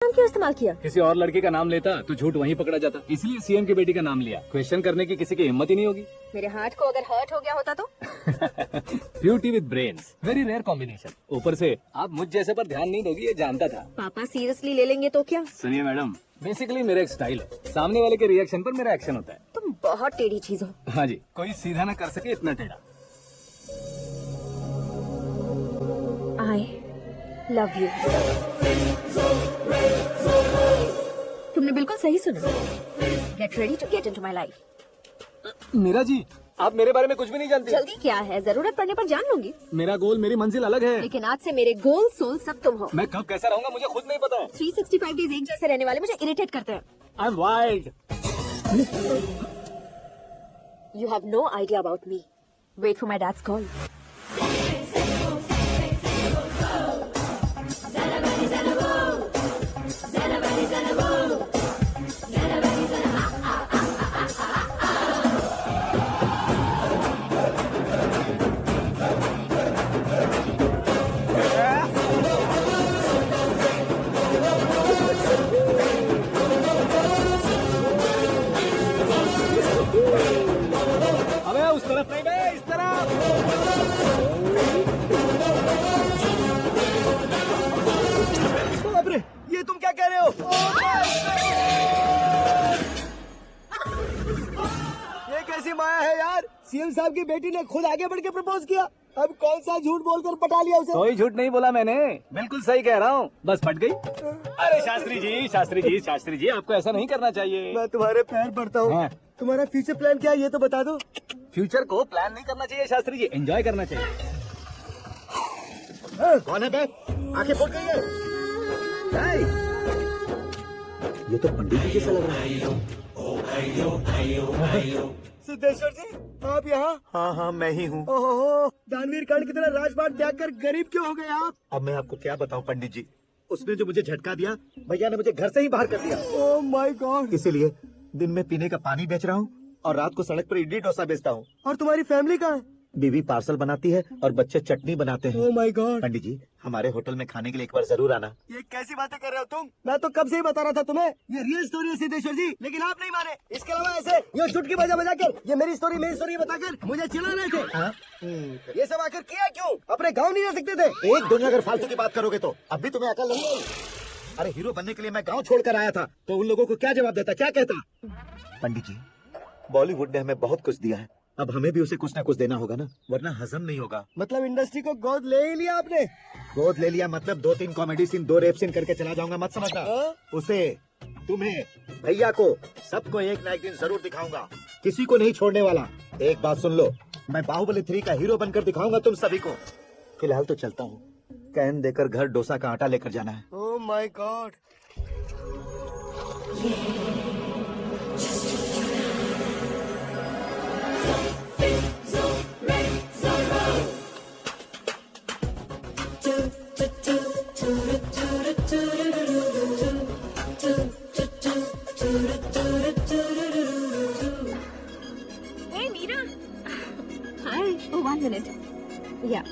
नाम क्यों इस्तेमाल किया? किसी और लड़के का नाम लेता तो झूठ वहीं पकड़ा जाता, इसलिए सीएम की बेटी का नाम लिया। क्वेश्चन करने की किसी की हिम्मत ही नहीं होगी। मेरे हार्ट को अगर हर्ट हो गया होता तो? Beauty with brains, very rare combination. ऊपर से आप मुझ जैसे पर ध्यान नहीं दोगी, ये जानता था। पापा सीरियसली ले लेंगे तो क्या? सुनिए मैडम, बेसिकली मेरा एक स्टाइल है, सामने वाले के रिएक्शन पर मेरा एक्शन होता है। तुम बहुत टेढ़ी चीज हो। हाँ जी, कोई सीधा ना कर सके इतना टेढ़ा। I love you. तुमने बिल्कुल सही सुना। Get ready to get into my life. Meera ji, आप मेरे बारे में कुछ भी नहीं जानती। जल्दी क्या है, जरूरत पड़ने पर जान लूंगी। मेरा गोल, मेरी मंजिल अलग है। लेकिन आज से मेरे गोल सोल सब तुम हो। मैं कब कैसा रहूंगा मुझे खुद नहीं पता है। 365 डेज एक जैसे रहने वाले मुझे इरिटेट करते हैं। I am wild. You have no idea about me. Wait for my dad's call. अबे उस तरफ नहीं बे, इस तरफ। बाप रे, ये तुम क्या कह रहे हो? ये कैसी माया है यार? सीएम साहब की बेटी ने खुद आगे बढ़ के प्रपोज किया, अब कौन सा झूठ बोलकर पटा लिया उसे? कोई झूठ नहीं बोला मैंने, बिल्कुल सही कह रहा हूँ, बस फट गई। अरे शास्त्री जी, शास्त्री जी, शास्त्री जी, आपको ऐसा नहीं करना चाहिए। मैं तुम्हारे पैर पड़ता हूँ। हाँ। तुम्हारा फ्यूचर प्लान क्या है ये तो बता दो। फ्यूचर को प्लान नहीं करना चाहिए शास्त्री जी, एंजॉय करना चाहिए। कौन है बे? आंखें फूट गई है। हाय। ये तो पंडित जी जैसा लग रहा है। सिद्धेश्वर जी, आप यहाँ? हाँ हाँ, मैं ही हूँ। ओहो, दानवीर कर्ण की तरह राजपाट त्याग कर गरीब क्यों हो गए आप? अब मैं आपको क्या बताऊँ पंडित जी, उसने जो मुझे झटका दिया, भैया ने मुझे घर से ही बाहर कर दिया। Oh my God. इसीलिए दिन में पीने का पानी बेच रहा हूँ और रात को सड़क पर इडली डोसा बेचता हूँ। और तुम्हारी फैमिली कहाँ है? बीवी पार्सल बनाती है और बच्चे चटनी बनाते हैं। Oh my God. पंडित जी, हमारे होटल में खाने के लिए एक बार जरूर आना। ये कैसी बातें कर रहे हो तुम? मैं तो कब से ही बता रहा था तुम्हें, ये रियल स्टोरी है सिद्धेश्वर जी, लेकिन आप नहीं माने। इसके अलावा ऐसे ये चुटकी बजा बजा कर ये मेरी स्टोरी बताकर मुझे चिढ़ा रहे थे। ये सब आखिर किया क्यों? अपने गाँव नहीं रह सकते थे? एक दुनिया अगर फालतू की बात करोगे तो अब भी तुम्हें अकल नहीं आई। अरे हीरो बनने के लिए मैं गाँव छोड़कर आया था, तो उन लोगों को क्या जवाब देता, क्या कहता? पंडित जी, बॉलीवुड ने हमें बहुत कुछ दिया है, अब हमें भी उसे कुछ ना कुछ देना होगा ना, वरना हजम नहीं होगा। मतलब इंडस्ट्री को गोद ले ही लिया आपने? गोद ले लिया मतलब 2-3 कॉमेडी सीन, 2 रेप सीन करके चला जाऊंगा, मत समझना। उसे, तुम्हें, भैया को, सबको एक ना एक दिन जरूर दिखाऊंगा, किसी को नहीं छोड़ने वाला। एक बात सुन लो, मैं बाहुबली 3 का हीरो बनकर दिखाऊंगा तुम सभी को। फिलहाल तो चलता हूँ, कैन देकर घर डोसा का आटा लेकर जाना है। Oh my God. Hey Meera. Hi. Oh, 1 minute. Yeah.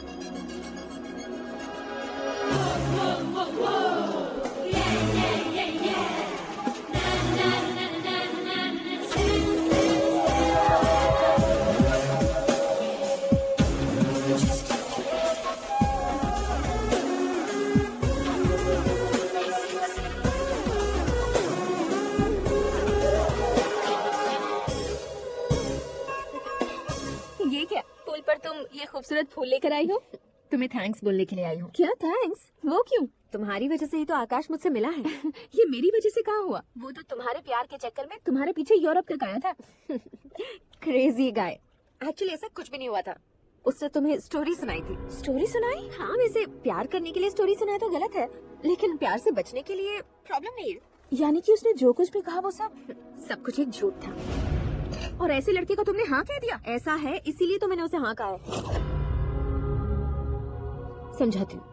ये क्या? पुल पर तुम ये खूबसूरत फूल लेकर आई हो? तुम्हें थैंक्स बोलने के लिए आई हूँ। क्या थैंक्स? वो क्यों? तुम्हारी वजह से ही तो आकाश मुझसे मिला है। ये मेरी वजह से कहाँ हुआ? वो तो तुम्हारे प्यार के चक्कर में तुम्हारे पीछे यूरोप तक आया था। Crazy guy. एक्चुअली ऐसा कुछ भी नहीं हुआ था, उसने तुम्हें स्टोरी सुनाई थी। स्टोरी सुनाई? हाँ, वैसे प्यार करने के लिए स्टोरी सुनाए तो गलत है, लेकिन प्यार से बचने के लिए प्रॉब्लम नहीं है। यानी कि उसने जो कुछ भी कहा वो सब कुछ एक झूठ था। और ऐसे लड़के को तुमने हाँ कह दिया? ऐसा है, इसीलिए तो मैंने उसे हाँ कहा है। समझाती हूँ,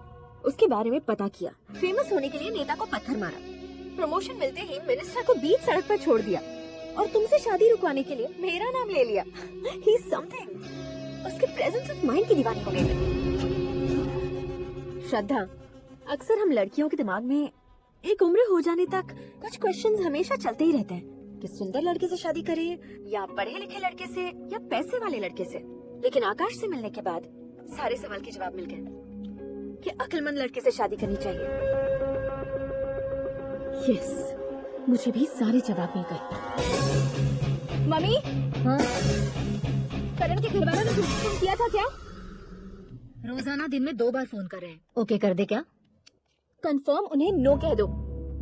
उसके बारे में पता किया, फेमस होने के लिए नेता को पत्थर मारा, प्रमोशन मिलते ही मिनिस्टर को बीच सड़क पर छोड़ दिया, और तुमसे शादी रुकवाने के लिए मेरा नाम ले लिया। He is something. उसके प्रेजेंस ऑफ माइंड की दीवानी हो गई। श्रद्धा, अक्सर हम लड़कियों के दिमाग में एक उम्र हो जाने तक कुछ क्वेश्चंस हमेशा चलते ही रहते हैं कि सुंदर लड़के से शादी करें या पढ़े लिखे लड़के से या पैसे वाले लड़के से। लेकिन आकाश से मिलने के बाद सारे सवाल के जवाब मिल गए कि अक्लमंद लड़के से शादी करनी चाहिए। यस, मुझे भी सारे जवाब मिल गए। मम्मी, हाँ, करण के घर वालों ने कुछ फोन किया था क्या? रोजाना दिन में 2 बार फोन कर रहे हैं। ओके कर दे क्या? कंफर्म उन्हें नो कह दो।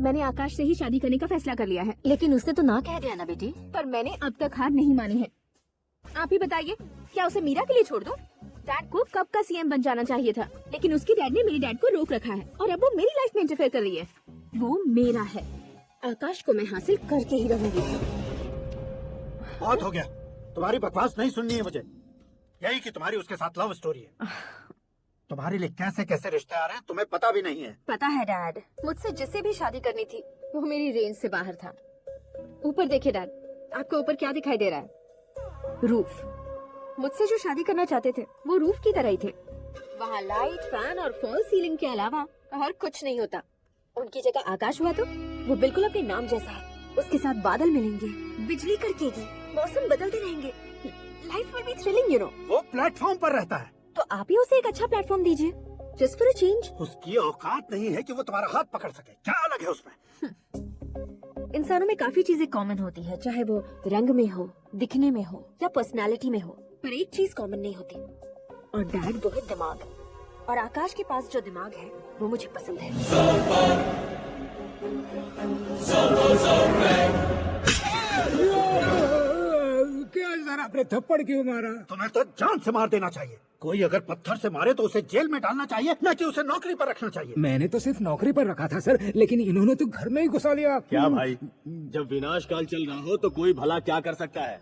मैंने आकाश से ही शादी करने का फैसला कर लिया है। लेकिन उसने तो ना कह दिया ना बेटी। पर मैंने अब तक हार नहीं मानी है। आप ही बताइए, क्या उसे मीरा के लिए छोड़ दूं? डैड को कब का सीएम बन जाना चाहिए था, लेकिन उसके डैड ने मेरे डैड को रोक रखा है और अब वो मेरी लाइफ में इंटरफेयर कर रही है। वो मेरा है, आकाश को मैं हासिल करके ही रहूंगी। बहुत हो गया, तुम्हारी बकवास नहीं सुननी है मुझे। यही कि तुम्हारी उसके साथ लव स्टोरी है। तुम्हारे लिए कैसे कैसे रिश्ते आ रहे हैं तुम्हें पता भी नहीं है। पता है डैड, मुझसे जिसे भी शादी करनी थी वो मेरी रेंज से बाहर था। ऊपर देखिए डैड, आपको ऊपर क्या दिखाई दे रहा है? रूफ। मुझसे जो शादी करना चाहते थे वो रूफ की तरह ही थे। वहाँ लाइट, फैन और फॉल सीलिंग के अलावा और कुछ नहीं होता। उनकी जगह आकाश हुआ तो वो बिल्कुल अपने नाम जैसा है। उसके साथ बादल मिलेंगे, बिजली कड़केगी, मौसम बदलते रहेंगे। Life will be thrilling, you know. वो प्लेटफॉर्म पर रहता है तो आप ही उसे एक अच्छा प्लेटफॉर्म दीजिए, जस्ट फॉर अ चेंज। उसकी औकात नहीं है कि वो तुम्हारा हाथ पकड़ सके। क्या अलग है उसमें? इंसानों में काफी चीजें कॉमन होती है, चाहे वो रंग में हो, दिखने में हो या पर्सनालिटी में हो, पर एक चीज कॉमन नहीं होती, और डैड बहुत दिमाग। और आकाश के पास जो दिमाग है वो मुझे पसंद है। क्या सर, आपने थप्पड़ क्यों मारा? तुम्हें तो जान से मार देना चाहिए। कोई अगर पत्थर से मारे तो उसे जेल में डालना चाहिए, न कि उसे नौकरी पर रखना चाहिए। मैंने तो सिर्फ नौकरी पर रखा था सर, लेकिन इन्होंने तो घर में ही घुसा लिया। क्या भाई, जब विनाश काल चल रहा हो तो कोई भला क्या कर सकता है?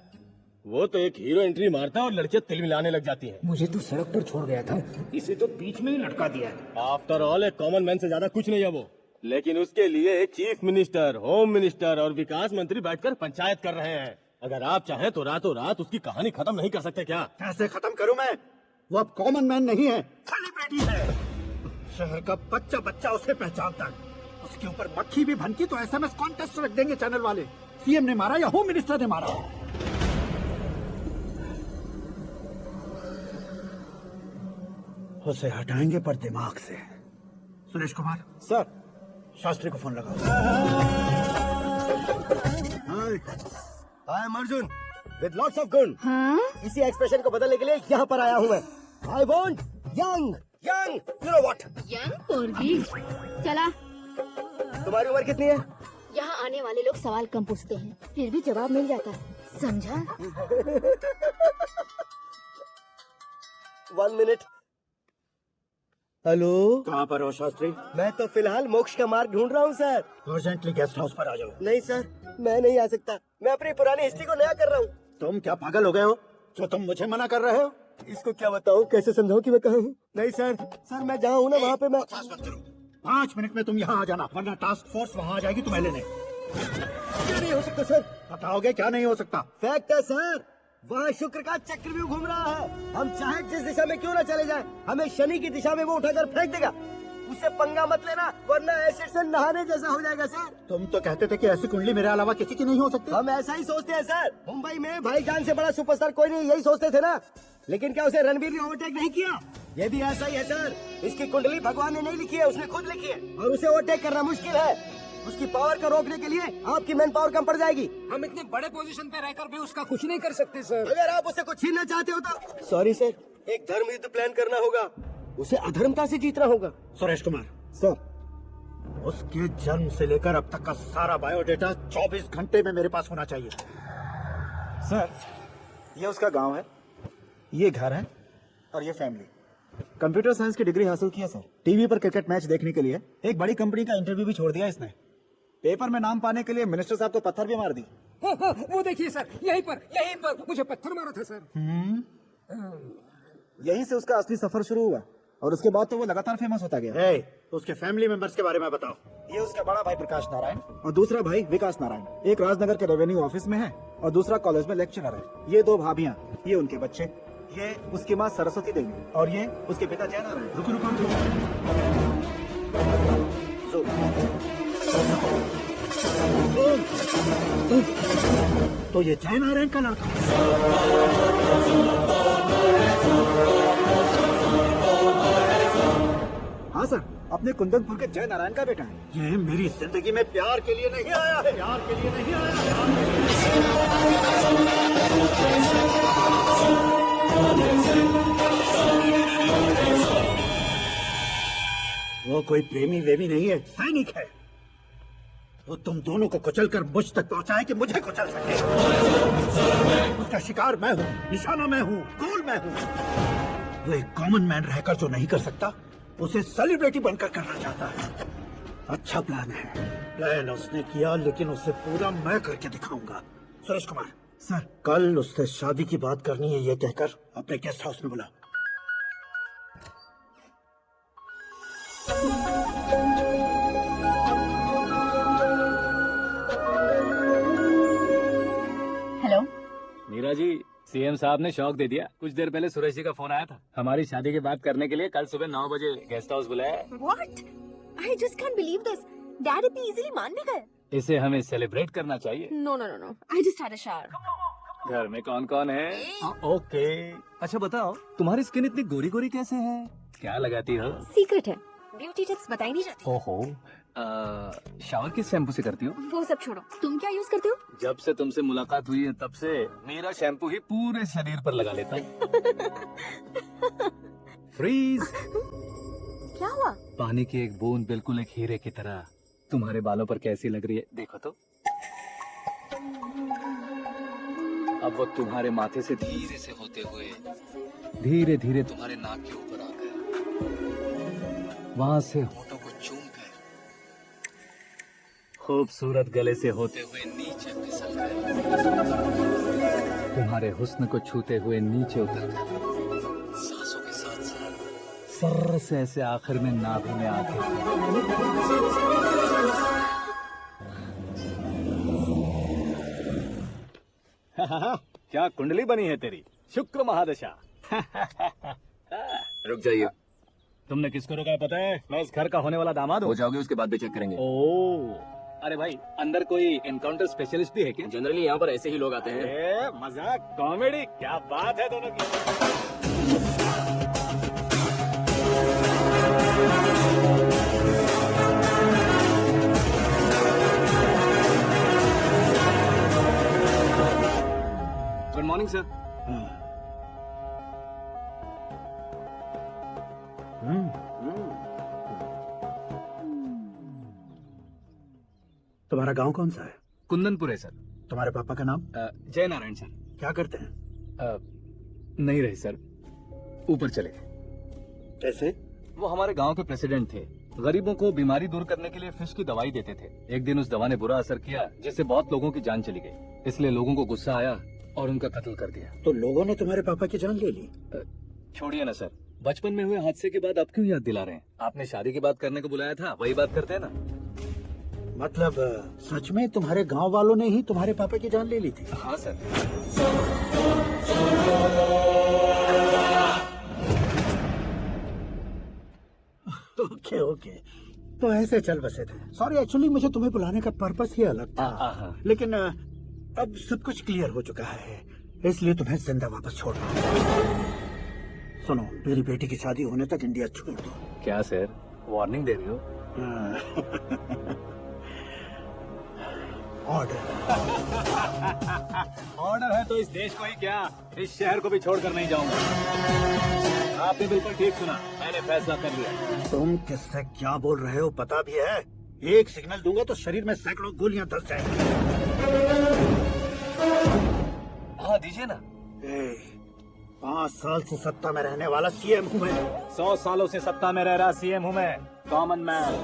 वो तो एक हीरो एंट्री मारता है और लड़कियां तिल मिलाने लग जाती हैं। मुझे तो सड़क पर छोड़ गया था, इसे तो बीच में ही लटका दिया। आफ्टर ऑल एक कॉमन मैन से ज्यादा कुछ नहीं है वो। लेकिन उसके लिए एक चीफ मिनिस्टर, होम मिनिस्टर और विकास मंत्री बैठकर पंचायत कर रहे हैं। अगर आप चाहें तो रातों रात उसकी कहानी खत्म नहीं कर सकते क्या? कैसे खत्म करूं मैं? वो अब कॉमन मैन नहीं है, सेलिब्रिटी है। शहर का बच्चा बच्चा उसे पहचानता है। उसके ऊपर मक्खी भी भनकी तो एसएमएस कॉन्टेस्ट रख देंगे चैनल वाले। सीएम ने मारा या होम मिनिस्टर ने मारा। उसे हटाएंगे पर दिमाग से। सुरेश कुमार सर, शास्त्री को फोन लगाओ। I am Arjun with lots of गुण। हाँ? इसी एक्सप्रेशन को बदलने के लिए यहाँ पर आया हूँ मैं। I want young young, you know what? Young पोरगी। चला। तुम्हारी उम्र कितनी है? यहाँ आने वाले लोग सवाल कम पूछते हैं, फिर भी जवाब मिल जाता है, समझा? 1 मिनट। हेलो, कहाँ पर हो शास्त्री? मैं तो फिलहाल मोक्ष का मार्ग ढूंढ रहा हूँ सर। अर्जेंटली गेस्ट हाउस पर आ जाओ। नहीं सर, मैं नहीं आ सकता। मैं अपनी पुरानी हिस्ट्री को नया कर रहा हूँ। तुम क्या पागल हो गए हो जो तुम मुझे मना कर रहे हो? इसको क्या बताऊँ, कैसे समझाऊँ कि मैं कहाँ हूँ? नहीं सर, सर मैं जहाँ हूँ ना वहाँ पे मैं। 5 मिनट में तुम यहाँ आ जाना, वरना टास्क फोर्स वहाँ आ जाएगी तुम्हें लेने। क्या नहीं हो सकता सर? बताओगे क्या नहीं हो सकता? फैक्ट है सर, वहाँ शुक्र का चक्रव्यूह घूम रहा है। हम चाहे जिस दिशा में क्यों ना चले जाएं, हमें शनि की दिशा में वो उठाकर फेंक देगा। उससे पंगा मत लेना, वरना एसिड से नहाने जैसा हो जाएगा सर। तुम तो कहते थे कि ऐसी कुंडली मेरे अलावा किसी की नहीं हो सकती। हम ऐसा ही सोचते हैं सर। मुंबई में भाईजान से बड़ा सुपरस्टार कोई नहीं, यही सोचते थे ना। लेकिन क्या उसे रणबीर ने ओवरटेक नहीं किया? ये भी ऐसा ही है सर। इसकी कुंडली भगवान ने नहीं लिखी है, उसने खुद लिखी है, और उसे ओवरटेक करना मुश्किल है। उसकी पावर को रोकने के लिए आपकी मैन पावर कम पड़ जाएगी। हम इतने बड़े पोजीशन पे रहकर भी उसका कुछ नहीं कर सकते सर। अगर आप उसे कुछ छीनना चाहते हो तो सॉरी सर, एक धर्म युद्ध प्लान करना होगा। उसे अधर्मता से जीतना होगा। सुरेश कुमार सर, उसके जन्म से लेकर अब तक का सारा बायोडेटा 24 घंटे में मेरे पास होना चाहिए। सर, ये उसका गांव है, ये घर है और ये फैमिली। कंप्यूटर साइंस की डिग्री हासिल की है सर। टीवी पर क्रिकेट मैच देखने के लिए एक बड़ी कंपनी का इंटरव्यू भी छोड़ दिया इसने। पेपर में नाम पाने के लिए मिनिस्टर साहब को पत्थर भी मार दी। वो देखिए सर, यहीं पर मुझे पत्थर मारा था सर। यहीं से उसका असली सफर शुरू हुआ और उसके बाद तो वो लगातार फेमस होता गया। उसके फैमिली मेंबर्स के बारे में बताओ। ये उसका बड़ा भाई प्रकाश नारायण और दूसरा भाई विकास नारायण। एक राजनगर के रेवेन्यू ऑफिस में है और दूसरा कॉलेज में लेक्चरर है। ये 2 भाभियां, ये उनके बच्चे, ये उसकी माँ सरस्वती देवी और ये उसके पिता जय नारायण। रुको तो ये जय नारायण का लड़का। हाँ सर, अपने कुंदनपुर के जय नारायण का बेटा है। ये मेरी जिंदगी में प्यार के लिए नहीं आया है, प्यार के लिए नहीं आया वो कोई प्रेमी वेमी नहीं है, सैनिक है। वो तुम दोनों को कुचल कर मुझ तक पहुंचाए कि मुझे कुचल सके। उसका शिकार मैं हूँ, निशाना मैं हूँ, गोल मैं हूँ। वो एक कॉमन मैन रहकर जो नहीं कर सकता, उसे सेलिब्रिटी बनकर करना चाहता है। अच्छा प्लान है, प्लान उसने किया, लेकिन उसे पूरा मैं करके दिखाऊंगा। सुरेश कुमार सर, कल उससे शादी की बात करनी है, ये कहकर अपने गेस्ट हाउस में बुला। हेलो। मीरा जी, सीएम साहब ने शौक दे दिया। कुछ देर पहले सुरेश जी का फोन आया था, हमारी शादी की बात करने के लिए कल सुबह 9 बजे गेस्ट हाउस बुलाया। What? I just can't believe this. Dad इतनी easily मान भी गए। इसे हमें सेलिब्रेट करना चाहिए। No, no, no, no. I just had a shower. घर में कौन कौन है? ओके। अच्छा बताओ, तुम्हारी स्किन इतनी गोरी गोरी कैसे है? क्या लगाती हो? Secret है। ब्यूटी टिप्स बताई नहीं जाती। ओहो, शावर किस शैम्पू से करती हो? वो सब छोड़ो, तुम क्या यूज करते हो? जब से तुमसे मुलाकात हुई है तब से मेरा शैम्पू ही पूरे शरीर पर लगा लेता हूँ। फ्रीज। क्या हुआ? पानी की एक बूंद बिल्कुल एक हीरे की तरह तुम्हारे बालों पर कैसी लग रही है, देखो तो। अब वो तुम्हारे माथे से धीरे से होते हुए धीरे धीरे तुम्हारे नाक के ऊपर आकर वहां से होठों को चूम कर खूबसूरत गले से होते हुए नीचे फिसल कर तुम्हारे हुस्न को छूते हुए नीचे उतर कर सांसों के साथ साथ सर से ऐसे आखिर में नाभि में आके क्या कुंडली बनी है तेरी, शुक्र महादशा। रुक जाइए। तुमने किसको रोका है पता है? मैं इस घर का होने वाला दामाद हो हूँ। जाओगे उसके बाद भी चेक करेंगे। ओ, अरे भाई, अंदर कोई एनकाउंटर स्पेशलिस्ट भी है क्या? जनरली यहाँ पर ऐसे ही लोग आते हैं। ए, मजाक, कॉमेडी, क्या बात है दोनों की। Good morning sir. तुम्हारा गांव कौन सा है? कुंदनपुर है सर। तुम्हारे पापा का नाम? जय नारायण सर। क्या करते हैं? नहीं रहे सर, ऊपर चले गए। कैसे? वो हमारे गांव के प्रेसिडेंट थे। गरीबों को बीमारी दूर करने के लिए फिश की दवाई देते थे। एक दिन उस दवा ने बुरा असर किया, जिससे बहुत लोगों की जान चली गई। इसलिए लोगों को गुस्सा आया और उनका कत्ल कर दिया। तो लोगों ने तुम्हारे पापा की जान ले ली? छोड़िए ना सर, बचपन में हुए हादसे के बाद अब क्यों याद दिला रहे हैं? आपने शादी की बात करने को बुलाया था, वही बात करते हैं ना। मतलब सच में तुम्हारे गांव वालों ने ही तुम्हारे पापा की जान ले ली थी? हाँ सर। ओके ओके, तो ऐसे चल बसे थे। सॉरी, एक्चुअली मुझे तुम्हें बुलाने का पर्पस ही अलग था। हाँ। लेकिन अब सब कुछ क्लियर हो चुका है, इसलिए तुम्हें जिंदा वापस छोड़ रहा हूं। सुनो, मेरी बेटी की शादी होने तक इंडिया छोड़ दो। क्या सर, वार्निंग दे रही हो? ऑर्डर। ऑर्डर है तो इस देश को ही क्या, इस शहर को भी छोड़कर नहीं जाऊंगा। आपने बिल्कुल ठीक सुना, मैंने फैसला कर लिया। तुम किससे क्या बोल रहे हो पता भी है? एक सिग्नल दूंगा तो शरीर में सैकड़ों गोलियां धस जाएंगी। हाँ दीजिए ना। 5 साल से सत्ता में रहने वाला सीएम हूँ मैं। 100 सालों से सत्ता में रह रहा सीएम हूँ मैं। Common man,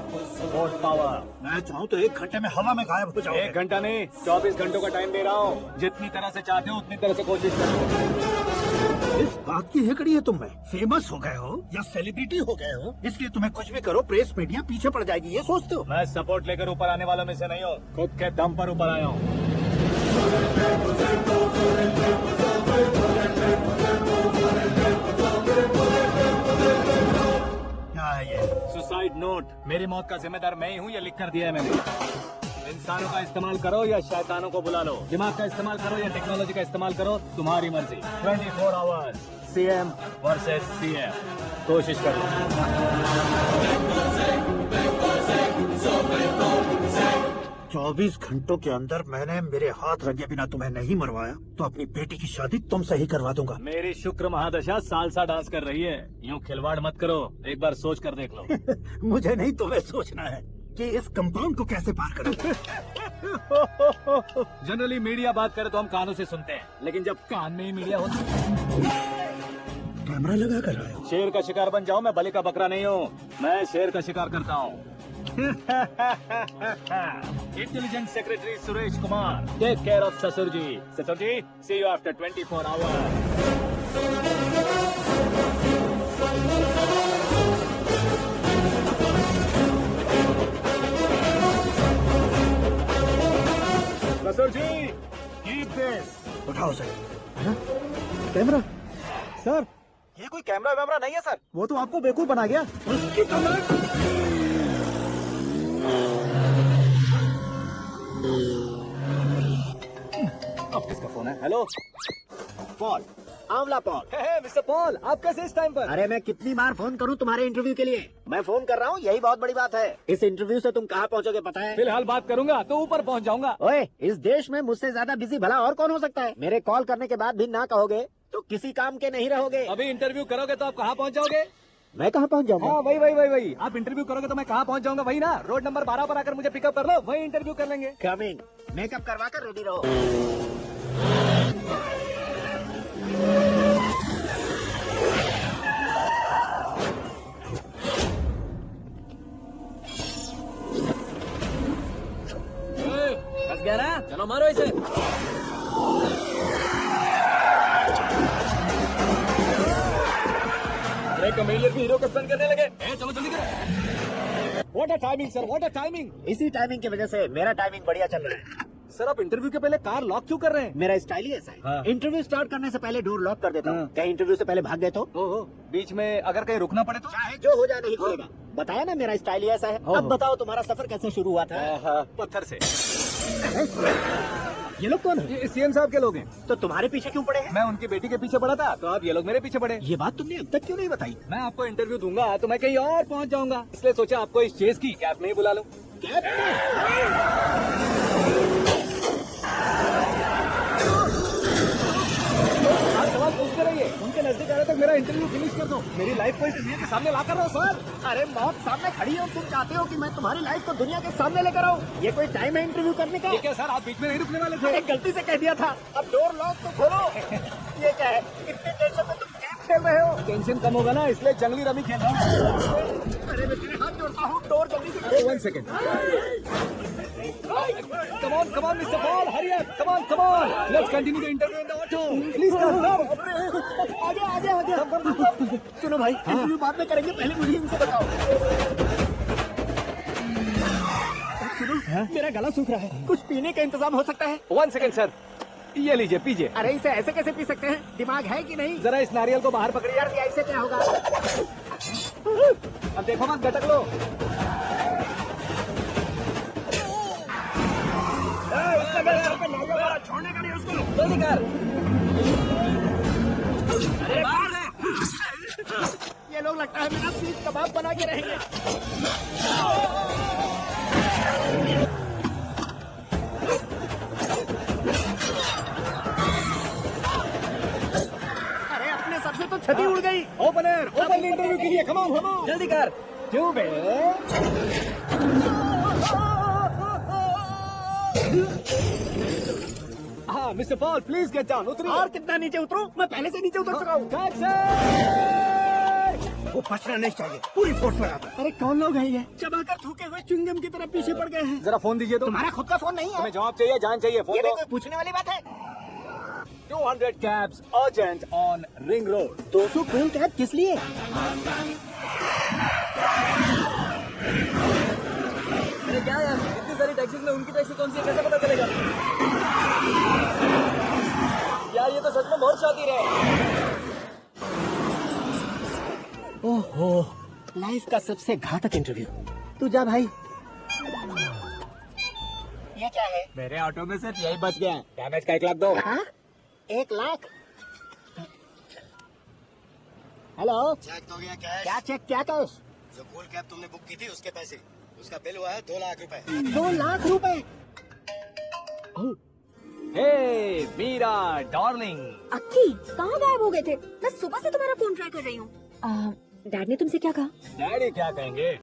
vote power. मैं चाहूँ तो 1 घंटे में हवा में गायब हो जाऊँ। 1 घंटा नहीं, 24 घंटों का टाइम दे रहा हूँ। जितनी तरह से चाहते हो उतनी तरह से कोशिश करो। इस बात की हेकड़ी है तुम में? फेमस हो गए हो या सेलिब्रिटी हो गए हो, इसलिए तुम्हें कुछ भी करो प्रेस मीडिया पीछे पड़ जाएगी, ये सोचते हो? मैं सपोर्ट लेकर ऊपर आने वालों में से नहीं हूँ, खुद के दम पर ऊपर आया हूँ। क्या है ये? Suicide note. मेरी मौत का जिम्मेदार मैं ही हूँ, ये लिख कर दिया है मैंने। इंसानों का इस्तेमाल करो या शैतानों को बुला लो, दिमाग का इस्तेमाल करो या टेक्नोलॉजी का इस्तेमाल करो, तुम्हारी मर्जी। 24 आवर्स सीएम वर्सेस सीएम, कोशिश करो। 24 घंटों के अंदर मैंने मेरे हाथ रंगे बिना तुम्हें नहीं मरवाया तो अपनी बेटी की शादी तुमसे ही करवा दूंगा। मेरी शुक्र महादशा सालसा डांस कर रही है, यूं खिलवाड़ मत करो, एक बार सोच कर देख लो। मुझे नहीं तुम्हें सोचना है कि इस कंपाउंड को कैसे पार करूं। जनरली मीडिया बात करे तो हम कानों से सुनते हैं, लेकिन जब कान में ही मीडिया होती है। कैमरा लगा कर रहा है। शेर का शिकार बन जाओ, मैं बलि का बकरा नहीं हूँ, मैं शेर का शिकार करता हूँ। Intelligent secretary Suresh Kumar, take care of ससुर जी। ससुर जी, सी यू आफ्टर 24 आवर्स। ससुर जी, कीप दिस। उठाओ सर। कैमरा सर ये कोई कैमरा वैमरा नहीं है सर, वो तो आपको बेवकूफ बना गया। उसकी कमर। अब किसका फोन है? हेलो पॉल, आंवला पॉल। मिस्टर पॉल, आप कैसे इस टाइम पर? अरे मैं कितनी बार फोन करूं तुम्हारे इंटरव्यू के लिए? मैं फोन कर रहा हूं, यही बहुत बड़ी बात है। इस इंटरव्यू से तुम कहां पहुंचोगे पता है? फिलहाल बात करूंगा तो ऊपर पहुंच जाऊंगा। ओए, इस देश में मुझसे ज्यादा बिजी भला और कौन हो सकता है? मेरे कॉल करने के बाद भी ना कहोगे तो किसी काम के नहीं रहोगे। अभी इंटरव्यू करोगे तो आप कहाँ पहुँच जाओगे? मैं कहां पहुंच जाऊंगा? हाँ वही। आप इंटरव्यू करोगे तो मैं कहाँ पहुँच जाऊंगा? वही ना, रोड नंबर 12 पर आकर मुझे पिकअप कर लो, वही इंटरव्यू कर लेंगे। कमिंग। मेकअप करवा कर रेडी रहो। फंस गया ना, चलो मारो इसे। अरे कमेलियन भी हीरो को स्टन करने लगे। चलो जल्दी करो। What a timing sir, what a timing. इसी टाइमिंग की वजह से मेरा टाइमिंग बढ़िया चल रहा है। सर आप इंटरव्यू के पहले कार लॉक क्यों कर रहे हैं? मेरा स्टाइल ही ऐसा है। हाँ। इंटरव्यू स्टार्ट करने से पहले डोर लॉक कर देता हूँ। हाँ। कहीं इंटरव्यू से पहले भाग गए तो? ओहो, बीच में अगर कहीं रुकना पड़े तो? चाहे जो हो जाए नहीं खुलेगा। बताया ना मेरा स्टाइल ही ऐसा है। अब बताओ तुम्हारा सफर कैसे शुरू हुआ था? पत्थर से। ये लोग कौन है? ये सीएम साहब के लोग हैं। तो तुम्हारे पीछे क्यों पड़े हैं? मैं उनकी बेटी के पीछे पड़ा था, तो अब ये लोग मेरे पीछे पड़े। ये बात तुमने अब तक क्यों नहीं बताई? मैं आपको इंटरव्यू दूंगा तो मैं कहीं और पहुंच जाऊंगा, इसलिए सोचा आपको इस चेस की कैब में ही बुला लूं। कैब में? आप सवाल पूछते रहिए, उनके नजदीक आने तक मेरा इंटरव्यू फिनिश कर दो। मेरी लाइफ को इस दुनिया के सामने ला कर रहो सर। अरे मौत सामने खड़ी है और तुम चाहते हो कि मैं तुम्हारी लाइफ को दुनिया के सामने लेकर आऊं? ये कोई टाइम है इंटरव्यू करने का? ठीक है सर, आप बीच में नहीं रुकने वाले थे। अरे गलती से कह दिया था। अब डोर लॉक तो खोलो। ये क्या है? इतने टेंशन में तुम गेम खेल रहे हो? टेंशन कम होगा ना, इसलिए जंगली रमी खेल रहा हूँ। अरे मैं तेरे हाथ जोड़ता हूँ, डोर जल्दी से। 1 second. Come on, Mr. Paul, hurry up. Come on. Let's continue the interview in the auto. Please come. आगे। सुनो भाई, इंटरव्यू बाद में करेंगे, पहले मुझे इनसे बताओ। सुनो, मेरा गला सूख रहा है, कुछ पीने का इंतजाम हो सकता है? 1 सेकेंड सर, ये लीजिए पीजिए। अरे इसे ऐसे कैसे पी सकते हैं? दिमाग है कि नहीं? जरा इस नारियल को बाहर पकड़िए। यार ऐसे क्या होगा? अब देखो मत, गटक लो। छोड़ने का नहीं उसको। जल्दी कर। अरे बाहर से। ये लोग लगता है मेरा सीख कबाब बना के रहेंगे। अरे अपने सबसे तो छती उड़ गई। ओपन इंटरव्यू के लिए। कम ऑन जल्दी कर। क्यों बे? हाँ mister Paul, please get down. उतरिए। और कितना नीचे उतरूं? मैं पहले से नीचे उतर चुका हूँ। वो बचना नहीं चाहिए, पूरी फोर्स लगा दो। अरे कौन लोग हैं ये? चबाकर थूके हुए च्युइंगम की तरह पीछे पड़ गए हैं। जरा फोन दीजिए तो। तुम्हारा खुद का फोन नहीं है? हमें जवाब चाहिए, जान चाहिए, फोन ये दो। भी कोई पूछने वाली बात है? 200 cabs urgent on Ring Road. 200 cool cab किस लिए? अरे क्या यार, इतनी सारी टैक्सीज में उनकी टैक्सी कौन सी है, कैसे पता चलेगा? यार ये तो सच में बहुत शातिर है। ओहो, लाइफ का सबसे घातक इंटरव्यू। तू जा भाई। ये क्या है? मेरे ऑटो में सिर्फ यही बच गया है। डैमेज का 1 लाख दो। हाँ? 1 लाख? हेलो, चेक हो गया कैश। क्या चेक, क्या कैश? जो कूल कैब तुमने बुक की थी उसके पैसे, उसका बिल हुआ है 2 लाख रुपए। 2 लाख रुपए? हे मीरा डार्लिंग, अक्की कहाँ गायब हो गए थे? मैं सुबह से तुम्हारा फोन ट्राई कर रही हूँ। डैड ने तुमसे क्या कहा? डैडी क्या कहेंगे?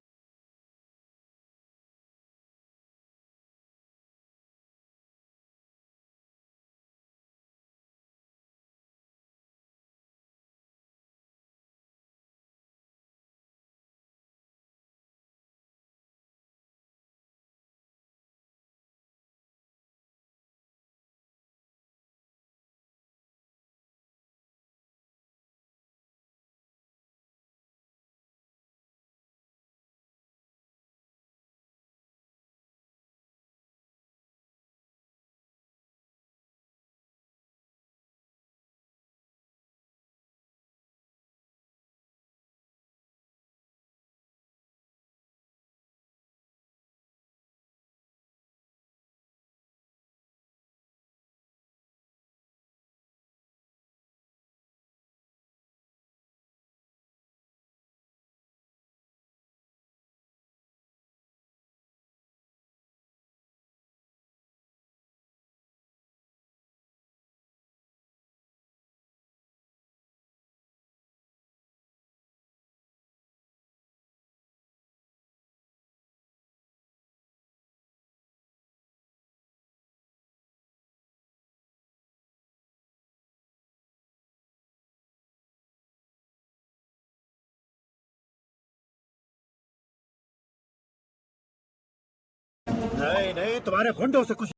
नहीं नहीं, तुम्हारे गुंडों से कुछ